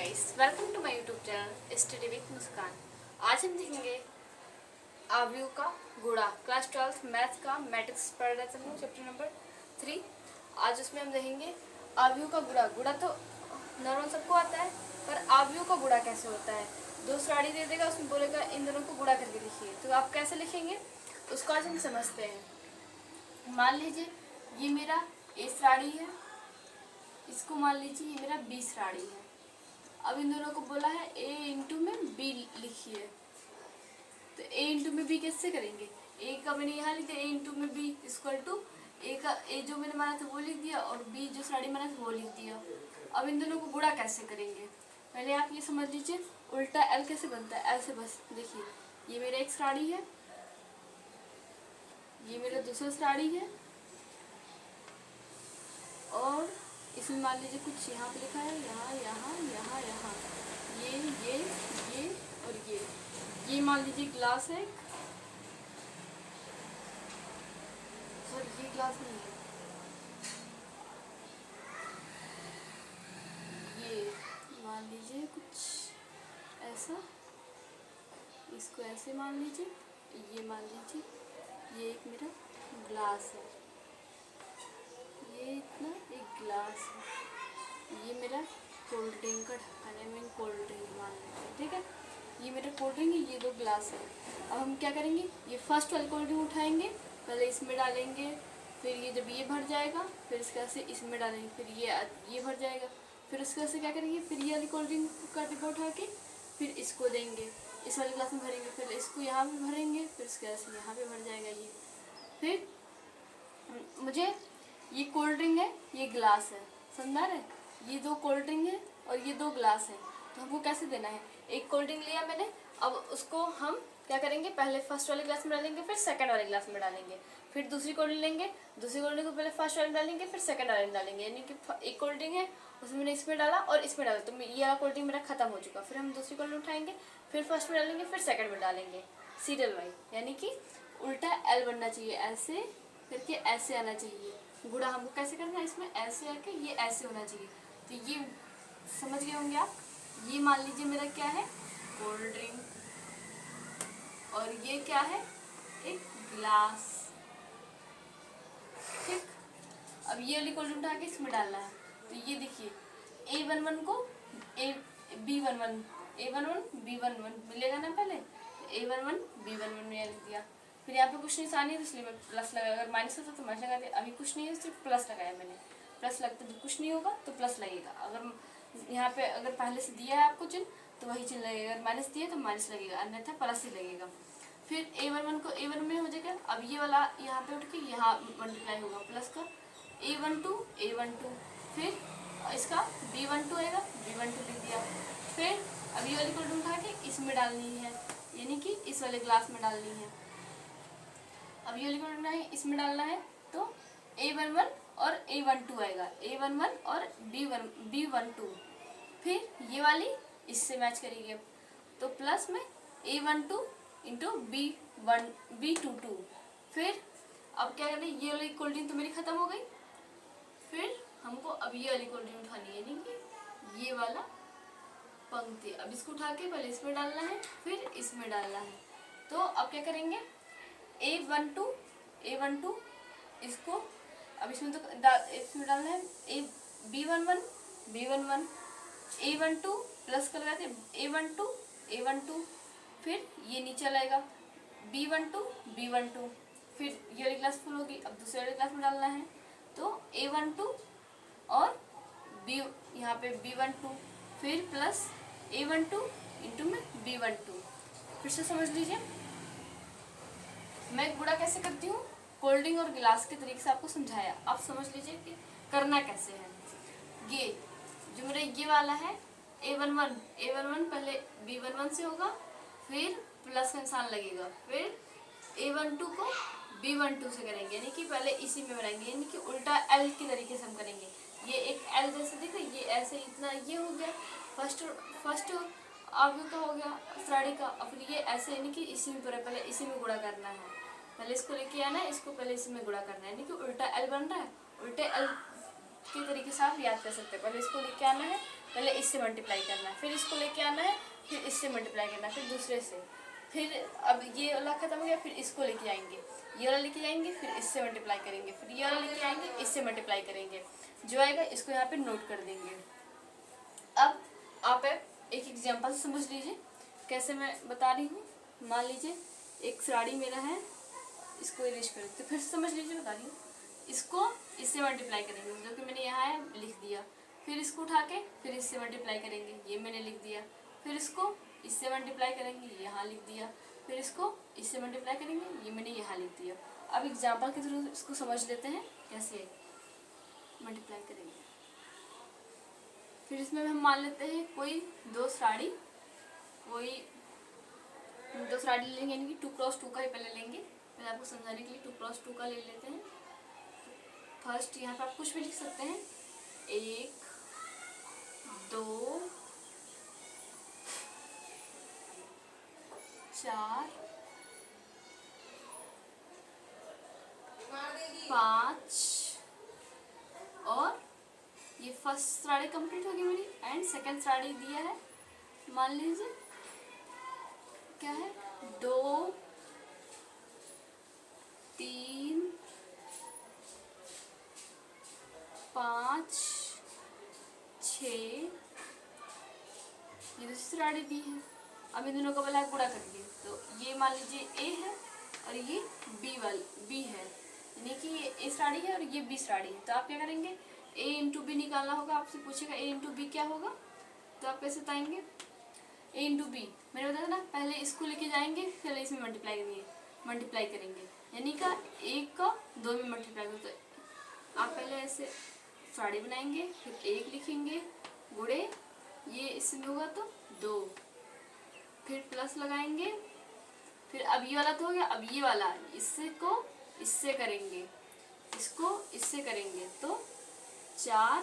Guys, welcome to my YouTube channel study with Muskan. आज हम देखेंगे अवयव का गुणा। क्लास 12th मैथ का मैट्रिक्स पढ़ रहे थे हम लोग, चैप्टर नंबर 3। आज उसमें हम देखेंगे अवयव का गुणा। गुणा तो नॉर्मल सबको आता है, पर अवयव का गुणा कैसे होता है। दो साड़ी दे देगा, उसमें बोलेगा इन दोनों को गुणा करके लिखिए, तो आप कैसे लिखेंगे उसको आज हम समझते हैं। मान लीजिए ये मेरा ए साड़ी है, इसको मान लीजिए ये मेरा बी साड़ी है। अब इन दोनों को बोला है a इंटू में b लिखिए, तो a इंटू में b कैसे करेंगे। a का मैंने यहाँ लिख दिया, a इंटू में b इक्वल टू a का a जो मैंने माना था वो लिख दिया, और b जो साड़ी माना था वो लिख दिया। अब इन दोनों को गुणा कैसे करेंगे, पहले आप ये समझ लीजिए उल्टा l कैसे बनता है। ऐसे बस देखिए, ये मेरा एक साड़ी है, ये मेरा दूसरा साड़ी है, और इसमें मान लीजिए कुछ यहाँ पे लिखा है, यहाँ यहाँ यहाँ यहाँ, ये और ये मान लीजिए ग्लास है। सॉरी, ये ग्लास नहीं है, ये मान लीजिए कुछ ऐसा, इसको ऐसे मान लीजिए, ये मान लीजिए ये एक मेरा ग्लास है, ये इतना एक ग्लास है, ये मेरा कोल्ड ड्रिंक का ढक्कन है, मैं कोल्ड ड्रिंक मान लेते हैं, ठीक है। ये मेरा कोल्ड ड्रिंक है, ये दो ग्लास है। अब हम क्या करेंगे, ये फर्स्ट वाली कोल्ड ड्रिंक उठाएंगे, पहले इसमें डालेंगे, फिर ये जब ये भर जाएगा फिर इसके से इसमें डालेंगे, फिर ये भर जाएगा, फिर उसके से क्या करेंगे, फिर ये वाली कोल्ड ड्रिंक का डिब्बा उठा के फिर इसको देंगे, इस वाले ग्लास में भरेंगे, फिर इसको यहाँ पे भरेंगे, फिर इसके से यहाँ पे भर जाएगा ये। फिर मुझे ये कोल्ड ड्रिंक है, ये ग्लास है, समझा रहे, ये दो कोल्ड ड्रिंक है और ये दो ग्लास है, तो हमको कैसे देना है। एक कोल्ड ड्रिंक लिया मैंने, अब उसको हम क्या करेंगे, पहले फर्स्ट वाले ग्लास में डालेंगे, फिर सेकंड वाले ग्लास में डालेंगे, फिर दूसरी कोल्ड ड्रिंक लेंगे, दूसरी कोल्ड ड्रिंक को पहले फर्स्ट वाले में डालेंगे, फिर सेकंड वाले में डालेंगे, यानी कि एक कोल्ड ड्रिंक है उसमें मैंने इसमें डाला और इसमें डाला, तो ये वाला कोल्ड ड्रिंक मेरा खत्म हो चुका। फिर हम दूसरी कोल्ड ड्रिंक उठाएंगे, फिर फर्स्ट में डालेंगे, फिर सेकंड में डालेंगे, सीरियल वाइज, यानी कि उल्टा एल बनना चाहिए, ऐसे करके ऐसे आना चाहिए। गुणा हमको कैसे करना है, इसमें ऐसे आके ये ऐसे होना चाहिए, तो ये समझ गए होंगे आप। ये मान लीजिए मेरा क्या है, कोल्ड ड्रिंक, और ये क्या है, एक ग्लास, ठीक। अब ये वाली कोल्ड ड्रिंक उठा के इसमें डालना है, तो ये देखिए A11 को B11 A11 B11 मिलेगा ना, पहले A11 B11 में लिख दिया। फिर यहाँ पे कुछ निशानी है तो इसलिए मैं प्लस लगाया, अगर माइनस होता तो माइनस लगा दिया, अभी कुछ नहीं है सिर्फ प्लस लगाया मैंने। प्लस लगता जब कुछ नहीं होगा तो प्लस लगेगा, अगर यहाँ पे अगर पहले से दिया है आपको चिन्ह तो वही चिन्ह लगेगा, अगर माइनस दिया तो माइनस लगेगा, अन्यथा प्लस ही लगेगा। फिर A11 को A1 में हो जाएगा, अब ये वाला यहाँ पे उठ के यहाँ मल्टीप्लाई होगा प्लस का, A12 फिर इसका B12 आएगा, B12 लिख दिया। फिर अब ये वाली कोल्ड उठा के इसमें डालनी है, यानी कि इस वाले ग्लास में डालनी है। अब ये वाली कोल्ड है इसमें डालना है, तो A11 और A12 आएगा, A11 और B12। फिर ये वाली इससे मैच करेगी, तो प्लस में A12 इंटू B22। फिर अब क्या करना है, ये वाली कोल्ड ड्रिंक तो मेरी खत्म हो गई, फिर हमको अब ये वाली कोल्ड ड्रिंक उठानी है, यानी कि ये वाला पंक्ति। अब इसको उठा के पहले इसमें डालना है, फिर इसमें डालना है। तो अब क्या करेंगे, A12 इसको अब इसमें तो इसमें डालना है, B11 A12 प्लस कर लगाते A12 फिर ये नीचे लाएगा B12 फिर ये वाली क्लास फुल होगी। अब दूसरे वाले क्लास में डालना है, तो A12 और B यहाँ पे B12 फिर प्लस A12 इंटू में B12। फिर से समझ लीजिए मैं गुणा कैसे करती हूँ, कोल्ड ड्रिंक और गिलास के तरीके से आपको समझाया। आप समझ लीजिए कि करना कैसे है। ये जो मेरा ये वाला है A11 पहले B11 से होगा, फिर प्लस का निशान लगेगा, फिर A12 को B12 से करेंगे, यानी कि पहले इसी में बनाएंगे, यानी कि उल्टा L के तरीके से हम करेंगे। ये एक L जैसे दिख रहा है, ये ऐसे इतना ये हो गया फर्स्ट आगे का हो गया साड़ी का, और फिर ये ऐसे, यानी कि इसी में पहले इसी में गुणा करना है, पहले इसको लेके आना है, इसको पहले इसी में गुणा करना है, यानी कि उल्टा L बन रहा है। उल्टे L के तरीके से आप याद कर सकते हैं, पहले इसको लेके आना है, पहले इससे मल्टीप्लाई करना है, फिर इसको लेके आना है, फिर इससे मल्टीप्लाई करना है, फिर दूसरे से, फिर अब ये वाला खत्म हो गया, फिर इसको लेके आएंगे, ये वाला लेके जाएंगे, फिर इससे मल्टीप्लाई करेंगे, फिर ये वाला लेके आएंगे, इससे मल्टीप्लाई करेंगे, जो आएगा इसको यहाँ पे नोट कर देंगे। अब आप एक एग्जांपल समझ लीजिए कैसे मैं बता रही हूँ। मान लीजिए एक साड़ी मेरा है, इसको इरेज कर तो फिर से समझ लीजिए, बता रही हूँ। इसको इससे मल्टीप्लाई करेंगे, जो कि मैंने यहाँ है लिख दिया, फिर इसको उठा के फिर इससे मल्टीप्लाई करेंगे, ये मैंने लिख दिया, फिर इसको इससे मल्टीप्लाई करेंगे, यहाँ लिख दिया, फिर इसको इससे मल्टीप्लाई करेंगे, ये मैंने यहाँ लिख दिया। अब एग्जाम्पल के थ्रू इसको समझ लेते हैं कैसे मल्टीप्लाई करेंगे। फिर इसमें हम मान लेते हैं कोई दो साड़ी लेंगे, यानी कि 2x2 का ही पहले लेंगे। पहले आपको समझाने के लिए 2x2 का ले लेते हैं। फर्स्ट यहाँ पर आप कुछ भी लिख सकते हैं, 1 2 4 5 और ये फर्स्ट साड़ी कंप्लीट होगी मेरी, एंड सेकंड साड़ी दिया है, मान लीजिए क्या है 2 3 5 6, ये दूसरी साड़ी दी है। अब इन दोनों का पहले गुणा करिए, तो ये मान लीजिए ए है और ये बी है, यानी कि ये ए साड़ी है और ये बी साड़ी है। तो आप क्या करेंगे, ए इंटू बी निकालना होगा। आपसे पूछेगा ए इंटू बी क्या होगा, तो आप कैसे बताएंगे, ए इंटू बी मैंने बताया ना, पहले इसको लेके जाएंगे, फिर इसमें मल्टीप्लाई करेंगे, यानी का एक का 2 में मल्टीप्लाई करेंगे। तो आप पहले ऐसे साड़ी बनाएंगे, फिर 1 लिखेंगे, गुणे ये इसमें होगा तो 2, फिर प्लस लगाएंगे, फिर अब ये वाला तो हो गया, अब ये वाला इससे करेंगे, इसको इससे करेंगे, तो 4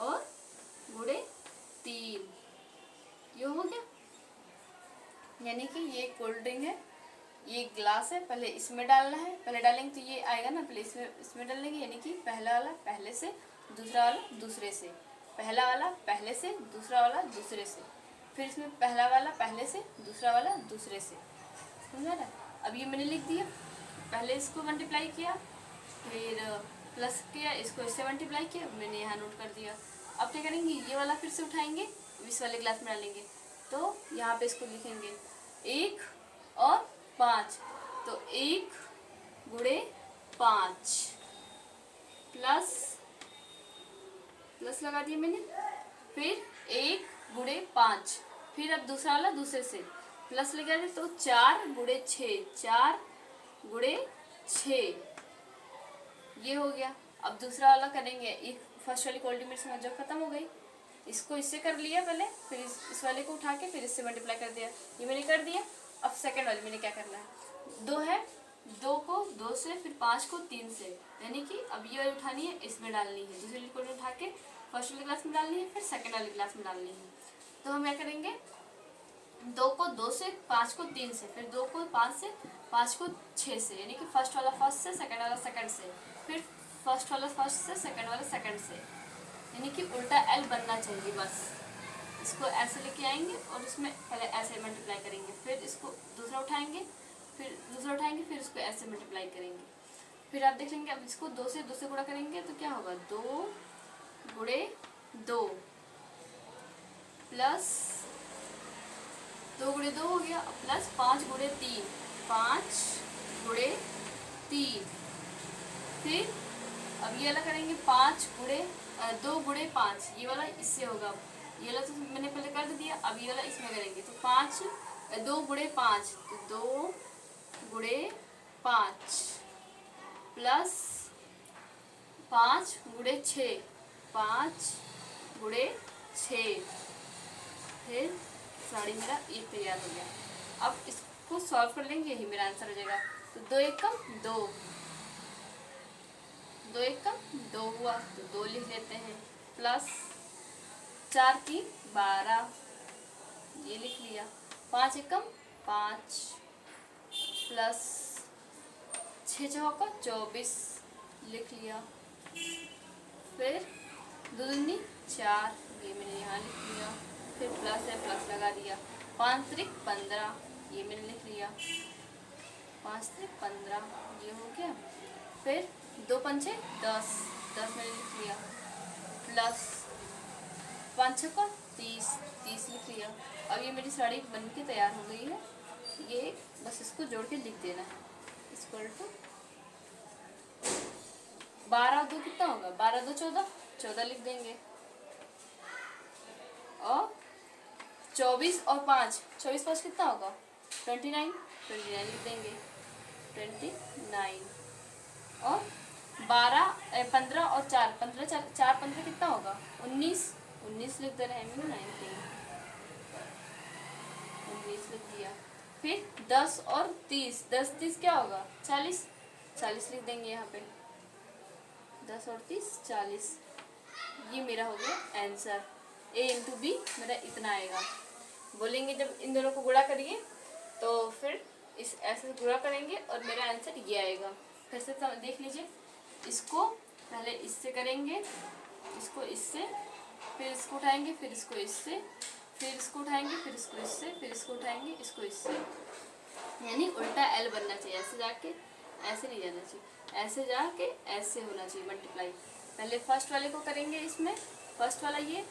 और गुणे 3, ये हो गया। यानी कि ये कोल्ड ड्रिंक है, ये ग्लास है, पहले इसमें डालना है, पहले डालेंगे तो ये आएगा ना, पहले इसमें डालेंगे, यानी कि पहला वाला पहले से, दूसरा वाला दूसरे से, पहला वाला पहले से, दूसरा वाला दूसरे से, फिर इसमें पहला वाला पहले से, दूसरा वाला दूसरे से, समझा ना। अब ये मैंने लिख दिया, पहले इसको मल्टीप्लाई किया, फिर प्लस किया, इसको इससे मल्टीप्लाई किया, मैंने यहाँ नोट कर दिया। अब क्या करेंगे, ये वाला फिर से उठाएंगे, इस वाले ग्लास में डालेंगे, तो यहाँ पे इसको लिखेंगे 1 और 5, तो 1 गुणे 5 प्लस लगा दिया मैंने, फिर 1 गुणे 5, फिर अब दूसरा वाला दूसरे से प्लस लगा दिया, तो 4 गुणे 6 ये हो गया। अब दूसरा वाला करेंगे, एक फर्स्ट वाली क्वालिटी मेरी समझ जाओ खत्म हो गई, इसको इससे कर लिया पहले, फिर इस वाले को उठा के फिर इससे मल्टीप्लाई कर दिया, ये मैंने कर दिया। अब सेकंड वाली मैंने क्या करना है, 2 है, 2 को 2 से, फिर 5 को 3 से, यानी कि अब ये वाली उठानी है, इसमें डालनी है, दूसरी क्वालिटी उठा के फर्स्ट वाली क्लास में डालनी है, फिर सेकंड वाली क्लास में डालनी है। तो हम क्या करेंगे, 2 को 2 से, 5 को 3 से, फिर 2 को 5 से, 5 को 6 से, यानी कि फर्स्ट वाला फर्स्ट से, सेकंड वाला सेकंड से, फिर फर्स्ट वाला फर्स्ट से, सेकंड वाला सेकंड से, यानी कि उल्टा एल बनना चाहिए बस। इसको ऐसे लेके आएंगे और इसमें पहले ऐसे मल्टीप्लाई करेंगे, फिर इसको दूसरा उठाएंगे, फिर इसको ऐसे मल्टीप्लाई करेंगे, फिर आप देख लेंगे। अब इसको 2 से गुणा करेंगे तो क्या होगा, 2 गुणे 2 प्लस 2 गुणे 2 हो गया, प्लस 5 गुणे 3, 5 गुणे 3, फिर अब ये वाला करेंगे 2 गुणे 5, ये वाला इससे होगा, ये वाला तो मैंने पहले कर दिया, अब ये वाला इसमें करेंगे, तो 2 गुणे 5, तो 2 गुणे 5 प्लस 5 गुणे 6, 5 गुणे 6, फिर साड़ी मेरा ये तैयार हो गया। अब इसको सॉल्व कर लेंगे, यही मेरा आंसर हो जाएगा। तो 2 एकम 2, 2 एकम 2 हुआ, तो 2 लिख लेते हैं, प्लस 4 3 12, ये लिख लिया, 5 एकम 5, प्लस 6 चौका 24 लिख लिया, फिर 2 दूनी 4, ये मैंने यहाँ लिख लिया। फिर प्लस है, प्लस लगा दिया। 5 त्रिक 15, ये मैंने लिख लिया। 5 त्रिक 15, ये हो गया। फिर 2 पंचे 10, 10 मैंने लिख लिया। प्लस 5 छक्का 30, 30 लिख लिया। अब ये मेरी साड़ी बन के तैयार हो गई है। ये बस इसको जोड़ के लिख देना है। इक्वल टू 12 और 2 कितना होगा? 12 2 14, 14 लिख देंगे। और 24 और 5, 24 5 कितना होगा? 29, 29 लिख देंगे। 29 और 15 और 4, 15 4 15 कितना होगा? 19, 19 लिख दे रहे हैं। 19 लिख दिया। फिर 10 और 30, 10 30 क्या होगा? 40, 40 लिख देंगे यहाँ पे। 10 और 30 40, ये मेरा हो गया आंसर। A इंटू बी मेरा इतना आएगा। बोलेंगे जब इन दोनों को गुणा करिए तो फिर इस ऐसे गुणा करेंगे और मेरा आंसर ये आएगा। फिर से देख लीजिए, इसको पहले इससे करेंगे, इसको इससे, फिर इसको उठाएंगे, फिर इसको इससे, फिर इसको उठाएंगे, फिर इसको इससे, फिर इसको उठाएंगे, इसको इससे। यानी उल्टा L बनना चाहिए। ऐसे जाके ऐसे नहीं जाना चाहिए, ऐसे जाके ऐसे होना चाहिए मल्टीप्लाई। पहले फर्स्ट वाले को करेंगे, इसमें फर्स्ट वाला ये,